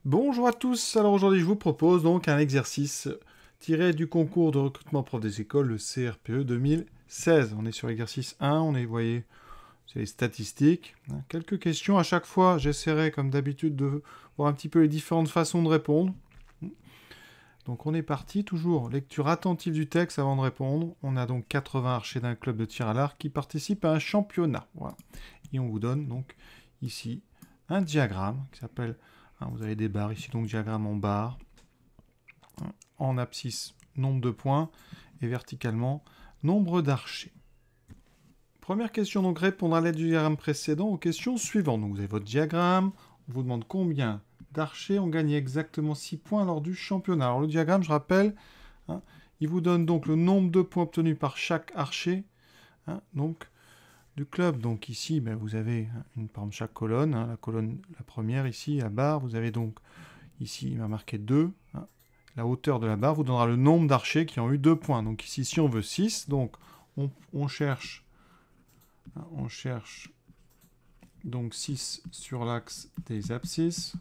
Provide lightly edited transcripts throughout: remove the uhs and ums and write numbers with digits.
Bonjour à tous, alors aujourd'hui je vous propose donc un exercice tiré du concours de recrutement prof des écoles, le CRPE 2016. On est sur l'exercice 1, vous voyez, c'est les statistiques. Quelques questions à chaque fois, j'essaierai comme d'habitude de voir un petit peu les différentes façons de répondre. Donc on est parti, toujours lecture attentive du texte avant de répondre. On a donc 80 archers d'un club de tir à l'arc qui participent à un championnat. Voilà. Et on vous donne donc ici un diagramme qui s'appelle... vous avez des barres ici, donc diagramme en barre. En abscisse, nombre de points. Et verticalement, nombre d'archers. Première question, donc répondre à l'aide du diagramme précédent aux questions suivantes. Donc vous avez votre diagramme, on vous demande combien d'archers ont gagné exactement 6 points lors du championnat. Alors le diagramme, je rappelle, il vous donne donc le nombre de points obtenus par chaque archer, donc du club. Donc ici, vous avez par exemple chaque colonne, la première ici, la barre, vous avez donc ici, il m'a marqué 2, la hauteur de la barre vous donnera le nombre d'archers qui ont eu 2 points. Donc ici, si on veut 6, donc on cherche donc 6 sur l'axe des abscisses.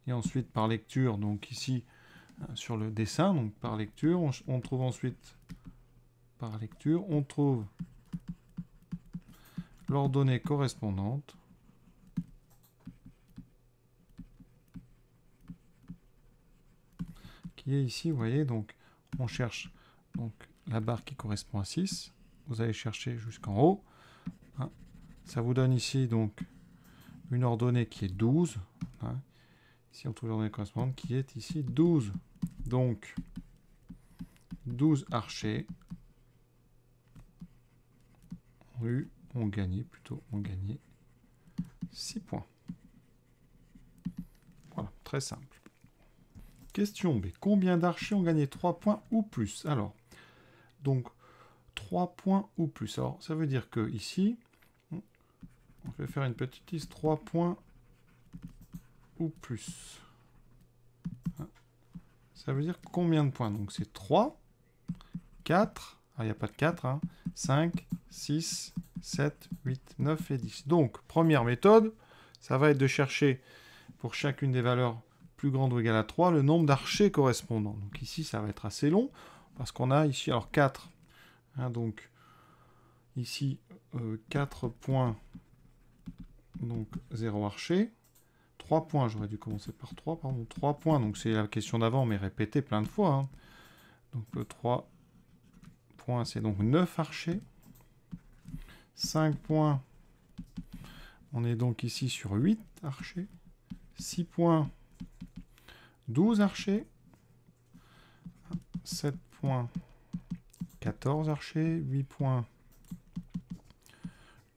Et ensuite, par lecture, donc ici, sur le dessin, donc par lecture, on trouve ensuite, par lecture, on trouve l'ordonnée correspondante. Qui est ici, vous voyez, donc on cherche donc, la barre qui correspond à 6. Vous allez chercher jusqu'en haut. Ça vous donne ici donc une ordonnée qui est 12. Ici, on trouve l'ordonnée correspondante qui est ici 12. Donc, 12 archers ont gagné 6 points. Voilà, très simple. Question B. Combien d'archers ont gagné 3 points ou plus? Alors, donc, 3 points ou plus. Alors, ça veut dire que ici, on va faire une petite liste 3 points ou plus. Ça veut dire combien de points? Donc, c'est 3, 4, il n'y a pas de 4, 5, 6, 7, 8, 9 et 10. Donc, première méthode, ça va être de chercher pour chacune des valeurs plus grande ou égale à 3, le nombre d'archers correspondants. Donc ici, ça va être assez long, parce qu'on a ici, alors 4, donc ici, 4 points, donc 0 archer. 3 points, j'aurais dû commencer par 3, pardon, 3 points, donc c'est la question d'avant, mais répétée plein de fois. Donc 3 points, c'est donc 9 archers. 5 points, on est donc ici sur 8 archers. 6 points, 12 archers. 7 points, 14 archers. 8 points,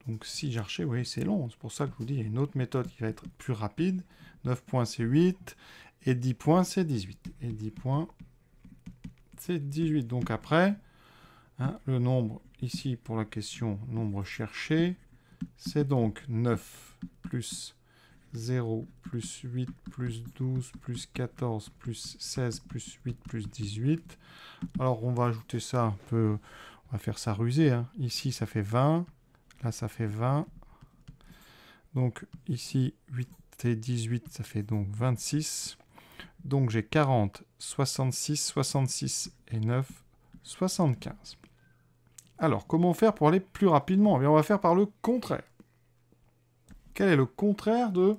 donc 6 archers. Vous voyez, c'est long. C'est pour ça que je vous dis, il y a une autre méthode qui va être plus rapide. 9 points, c'est 8. Et 10 points, c'est 18. Et 10 points, c'est 18. Donc après, le nombre, ici, pour la question nombre cherché, c'est donc 9 plus 0 plus 8 plus 12 plus 14 plus 16 plus 8 plus 18. Alors, on va ajouter ça un peu, on va faire ça rusé. Ici, ça fait 20. Là, ça fait 20. Donc, ici, 8 et 18, ça fait donc 26. Donc, j'ai 40, 66, 66 et 9, 75. Alors, comment faire pour aller plus rapidement? Eh bien, on va faire par le contraire. Quel est le contraire de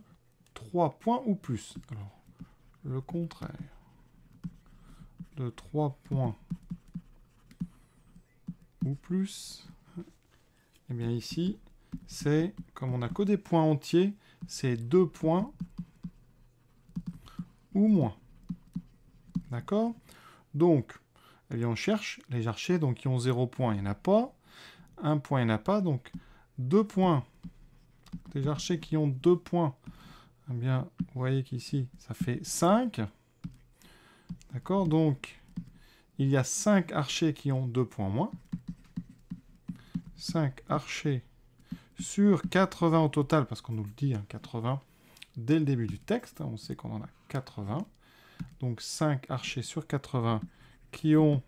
3 points ou plus? Alors, le contraire de 3 points ou plus, eh bien ici, c'est, comme on n'a que des points entiers, c'est 2 points ou moins. D'accord? Donc, eh bien, on cherche les archers donc, qui ont 0 points, il n'y en a pas. 1 point, il n'y en a pas. Donc, 2 points. Des archers qui ont 2 points, eh bien, vous voyez qu'ici, ça fait 5. D'accord? Donc, il y a 5 archers qui ont 2 points moins. 5 archers sur 80 au total, parce qu'on nous le dit, 80, dès le début du texte. On sait qu'on en a 80. Donc, 5 archers sur 80 qui ont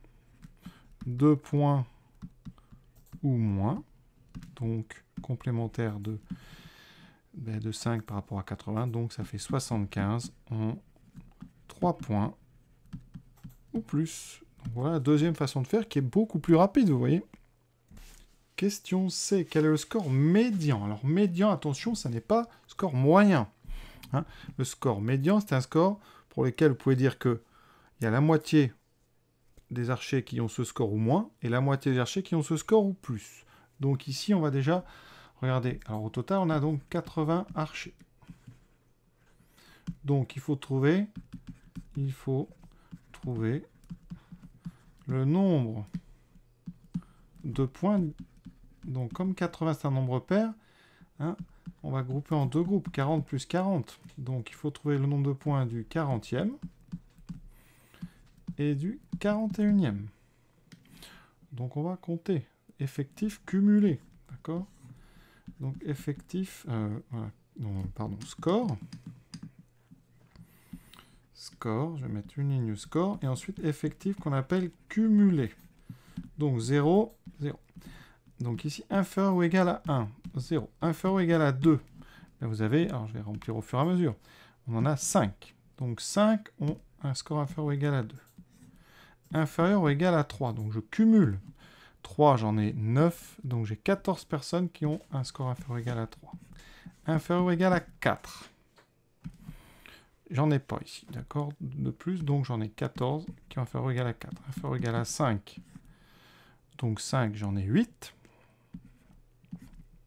2 points ou moins. Donc, complémentaire de de 5 par rapport à 80, donc ça fait 75 en 3 points ou plus. Donc voilà la deuxième façon de faire qui est beaucoup plus rapide, vous voyez. Question C, quel est le score médian? Alors médian, attention, ça n'est pas score moyen. Hein. Le score médian, c'est un score pour lequel vous pouvez dire que il y a la moitié des archers qui ont ce score ou moins, et la moitié des archers qui ont ce score ou plus. Donc ici, on va déjà regarder. Alors au total, on a donc 80 archers. Donc il faut trouver le nombre de points. Donc comme 80 c'est un nombre pair, hein, on va grouper en deux groupes, 40 plus 40. Donc il faut trouver le nombre de points du 40e et du 41e. Donc on va compter effectif cumulé, d'accord? Donc effectif, voilà. Non, pardon, score. Score, je vais mettre une ligne score, et ensuite effectif qu'on appelle cumulé. Donc 0, 0. Donc ici, inférieur ou égal à 1, 0. Inférieur ou égal à 2. Là, vous avez, alors je vais remplir au fur et à mesure, on en a 5. Donc 5 ont un score inférieur ou égal à 2. Inférieur ou égal à 3, donc je cumule. 3, j'en ai 9, donc j'ai 14 personnes qui ont un score inférieur ou égal à 3. Inférieur ou égal à 4. J'en ai pas ici, d'accord? De plus, donc j'en ai 14 qui ont inférieur ou égal à 4. Inférieur ou égal à 5. Donc 5, j'en ai 8.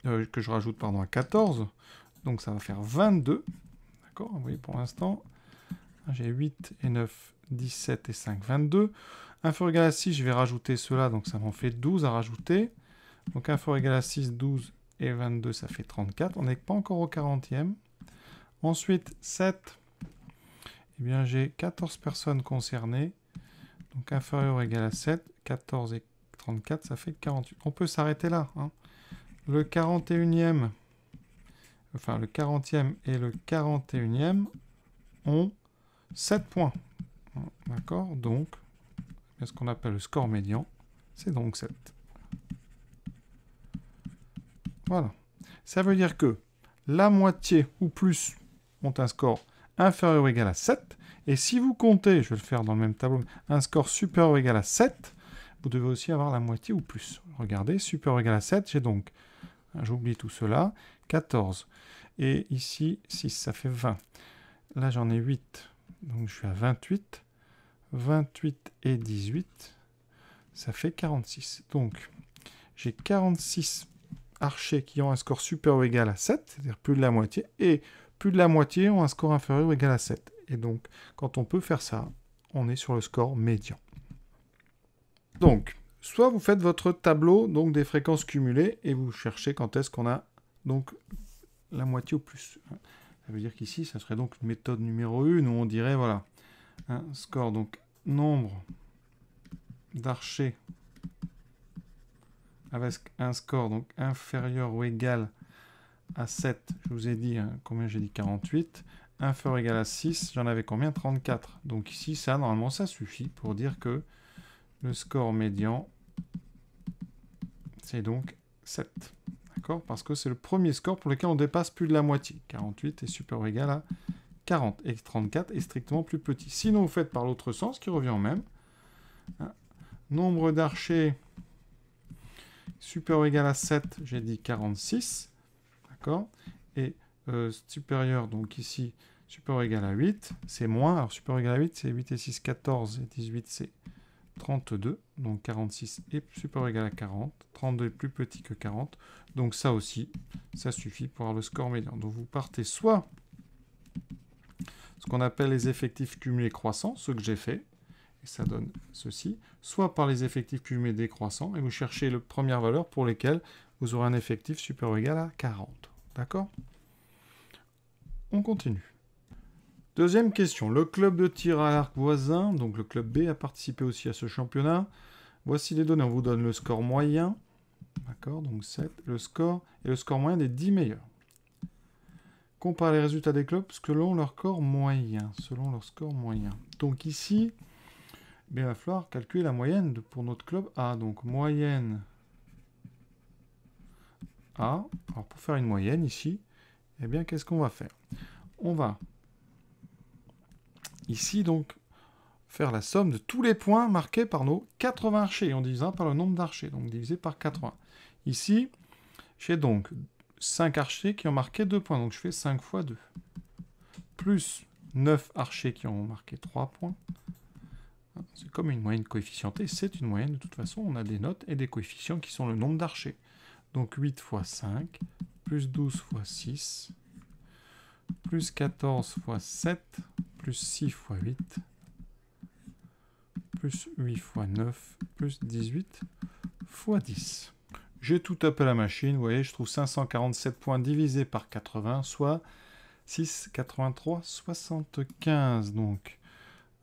Que je rajoute, pardon, à 14. Donc ça va faire 22. D'accord? Vous voyez, pour l'instant, j'ai 8 et 9, 17 et 5, 22. Inférieur ou égal à 6, je vais rajouter cela, donc ça m'en fait 12 à rajouter. Donc inférieur ou égal à 6, 12 et 22, ça fait 34. On n'est pas encore au 40e. Ensuite, 7. Eh bien, j'ai 14 personnes concernées. Donc inférieur ou égal à 7, 14 et 34, ça fait 48. On peut s'arrêter là. Hein. Le 41e, enfin le 40e et le 41e ont 7 points. D'accord? Donc, ce qu'on appelle le score médian, c'est donc 7. Voilà. Ça veut dire que la moitié ou plus ont un score inférieur ou égal à 7. Et si vous comptez, je vais le faire dans le même tableau, un score supérieur ou égal à 7, vous devez aussi avoir la moitié ou plus. Regardez, supérieur ou égal à 7, j'ai donc, j'oublie tout cela, 14. Et ici, 6, ça fait 20. Là, j'en ai 8, donc je suis à 28. 28 et 18, ça fait 46. Donc, j'ai 46 archers qui ont un score supérieur ou égal à 7, c'est-à-dire plus de la moitié, et plus de la moitié ont un score inférieur ou égal à 7. Et donc, quand on peut faire ça, on est sur le score médian. Donc, soit vous faites votre tableau donc des fréquences cumulées et vous cherchez quand est-ce qu'on a donc la moitié ou plus. Ça veut dire qu'ici, ça serait donc une méthode numéro 1 où on dirait, voilà, un score, donc nombre d'archers avec un score donc inférieur ou égal à 7, je vous ai dit, hein, combien j'ai dit 48, inférieur ou égal à 6, j'en avais combien 34. Donc ici, ça, normalement, ça suffit pour dire que le score médian, c'est donc 7. D'accord? Parce que c'est le premier score pour lequel on dépasse plus de la moitié. 48 est supérieur ou égal à 40. Et 34 est strictement plus petit. Sinon, vous faites par l'autre sens, qui revient au même. Hein. Nombre d'archers supérieur ou égal à 7, j'ai dit 46. D'accord? Et supérieur, donc ici, supérieur ou égal à 8, c'est moins. Alors, supérieur ou égal à 8, c'est 8 et 6, 14. Et 18, c'est 32. Donc, 46 est supérieur ou égal à 40. 32 est plus petit que 40. Donc, ça aussi, ça suffit pour avoir le score médian. Donc, vous partez soit ce qu'on appelle les effectifs cumulés croissants, ce que j'ai fait, et ça donne ceci, soit par les effectifs cumulés décroissants, et vous cherchez les premières valeurs pour lesquelles vous aurez un effectif supérieur ou égal à 40. D'accord? On continue. Deuxième question. Le club de tir à l'arc voisin, donc le club B, a participé aussi à ce championnat. Voici les données. On vous donne le score moyen. D'accord? Donc 7, le score, et le score moyen des 10 meilleurs. Compare les résultats des clubs selon leur score moyen. Selon leur score moyen. Donc ici, il va falloir calculer la moyenne pour notre club A. Donc moyenne A. Alors pour faire une moyenne ici, Eh bien, qu'est-ce qu'on va faire? On va ici, donc, faire la somme de tous les points marqués par nos 80 archers. On divisera par le nombre d'archers, donc divisé par 80. Ici, j'ai donc 5 archers qui ont marqué 2 points, donc je fais 5 fois 2. Plus 9 archers qui ont marqué 3 points. C'est comme une moyenne coefficientée, c'est une moyenne de toute façon, on a des notes et des coefficients qui sont le nombre d'archers. Donc 8 fois 5, plus 12 fois 6, plus 14 fois 7, plus 6 fois 8, plus 8 fois 9, plus 18 fois 10. J'ai tout tapé à la machine, vous voyez, je trouve 547 points divisé par 80, soit 6, 83, 75. Donc,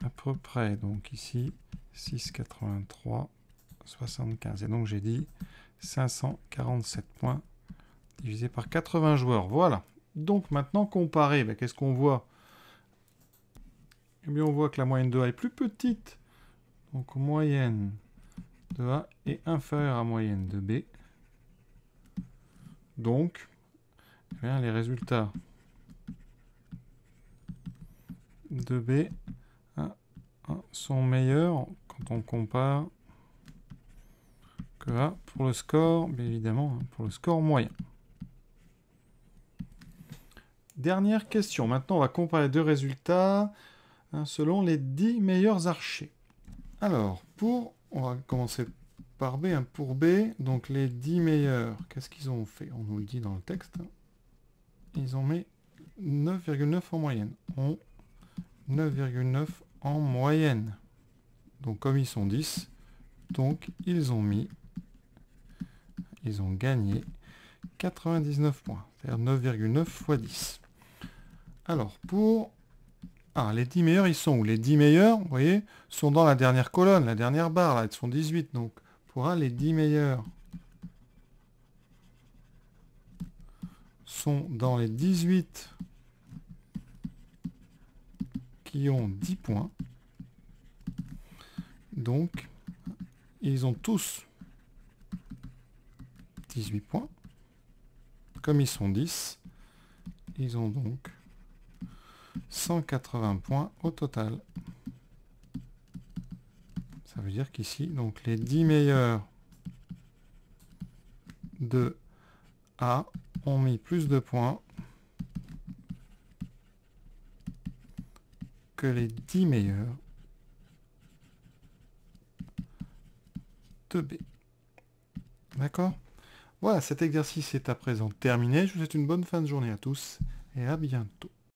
à peu près, donc ici, 6, 83, 75. Et donc, j'ai dit 547 points divisé par 80 joueurs. Voilà. Donc, maintenant, comparer, ben, qu'est-ce qu'on voit? Eh bien, on voit que la moyenne de A est plus petite. Donc, moyenne de A est inférieure à moyenne de B. Donc, eh bien, les résultats de B sont meilleurs quand on compare que A pour le score, bien évidemment, pour le score moyen. Dernière question. Maintenant, on va comparer les deux résultats selon les 10 meilleurs archers. Alors, on va commencer par B. Pour B, donc les 10 meilleurs, qu'est-ce qu'ils ont fait? On nous le dit dans le texte. Ils ont mis 9,9 en moyenne. 9,9 en moyenne. Donc comme ils sont 10, donc ils ont gagné 99 points. C'est-à-dire 9,9 fois 10. Alors pour... les 10 meilleurs, ils sont où? Les 10 meilleurs, vous voyez, sont dans la dernière colonne, la dernière barre, là, ils sont 18. Donc pour A, les 10 meilleurs sont dans les 18 qui ont 10 points. Donc, ils ont tous 18 points. Comme ils sont 10, ils ont donc 180 points au total. Ça veut dire qu'ici, donc les 10 meilleurs de A ont mis plus de points que les 10 meilleurs de B. D'accord? Voilà, cet exercice est à présent terminé. Je vous souhaite une bonne fin de journée à tous et à bientôt.